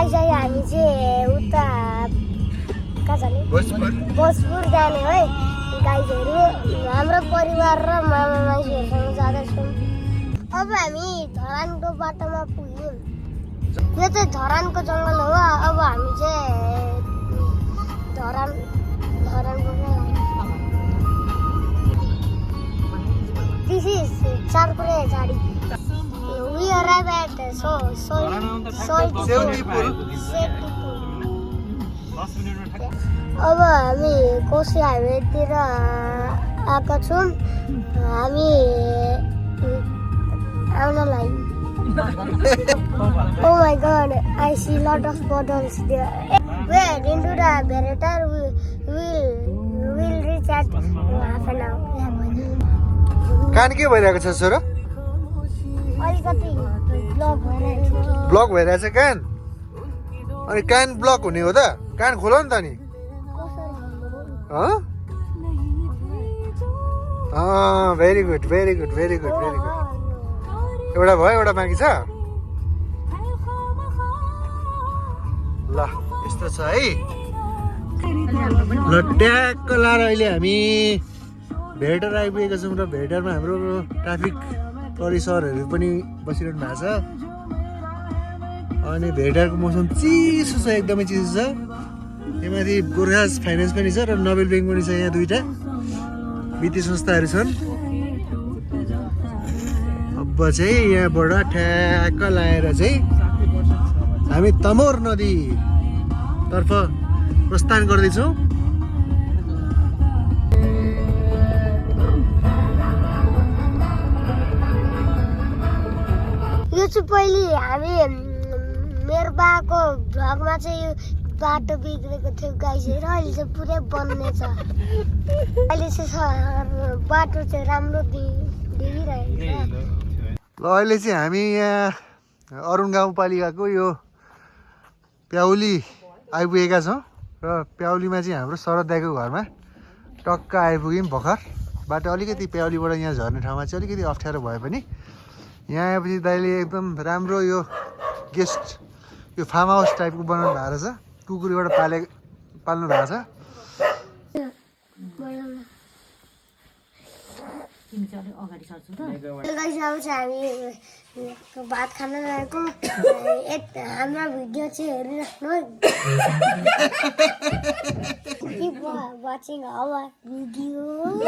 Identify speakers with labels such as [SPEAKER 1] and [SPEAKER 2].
[SPEAKER 1] Guys हामी चाहिँ उता कहाँ जाने भोजपुर जाने है गाइसहरू हाम्रो परिवार र मामा माइजूहरूसँग जाँदैछौँ। अब हामी धरानको बाटोमा पुग्यौँ। यो चाहिँ धरानको जङ्गल हो। अब हामी चाहिँ धरानको This is Charpure Jari. We arrive at Soitipur. अब हामी कोशी हाइवेतिर आएका छौँ। हामी आउन लाग्यौँ। Oh my god, I see lot of bottles there. We head into the Beretar. We'll reach at half an hour.
[SPEAKER 2] कान के भइरहेको छ छोरो?
[SPEAKER 1] अलिकति ब्लक
[SPEAKER 2] भइरहेछ कान? अनि कान ब्लक हुने हो त? कान खोल नि त नि। भेरी गुड एउटा भयो, एउटा बाँकी छ। ल यस्तो छ है। ल ट्याक्क लाएर अहिले हामी भेटर आइपुगेका छौँ र भेटरमा हाम्रो ट्राफिक सरहरू पनि बसिरहनु भएको छ। अनि भेटरको मौसम चिसो छ, एकदमै चिसो छ। यहाँमाथि गोर्खा फाइनेन्स पनि छ र नोबेल ब्याङ्क पनि छ। यहाँ दुईवटा वित्तीय संस्थाहरू छन्। अब चाहिँ यहाँबाट ठ्याक्क लाएर चाहिँ हामी तमोर नदीतर्फ प्रस्थान गर्दैछौँ।
[SPEAKER 1] यो चाहिँ पहिले हामी मेरो बाको भ्लगमा चाहिँ यो बाटो बिग्रेको थियो गाइसहरू। अहिले चाहिँ पुरै बन्ने छ। अहिले चाहिँ बाटो चाहिँ राम्रो देखिरहेको छ।
[SPEAKER 2] ल अहिले चाहिँ हामी यहाँ अरुण गाउँपालिकाको यो प्याउली आइपुगेका छौँ र प्याउलीमा चाहिँ हाम्रो शरद दाइको घरमा टक्क आइपुग्यौँ भर्खर। बाटो अलिकति प्याउलीबाट यहाँ झर्ने ठाउँमा चाहिँ अलिकति अप्ठ्यारो भए पनि यहाँ आएपछि दाइले एकदम राम्रो यो गेस्ट यो फार्म हाउस टाइपको बनाउनु भएको रहेछ। कुकुर एउटा पाल्नु भएको छ।
[SPEAKER 1] हामी भात खान लागेको। हाम्रो भिडियो चाहिँ हेरिराख्नु है। Keep watching our video.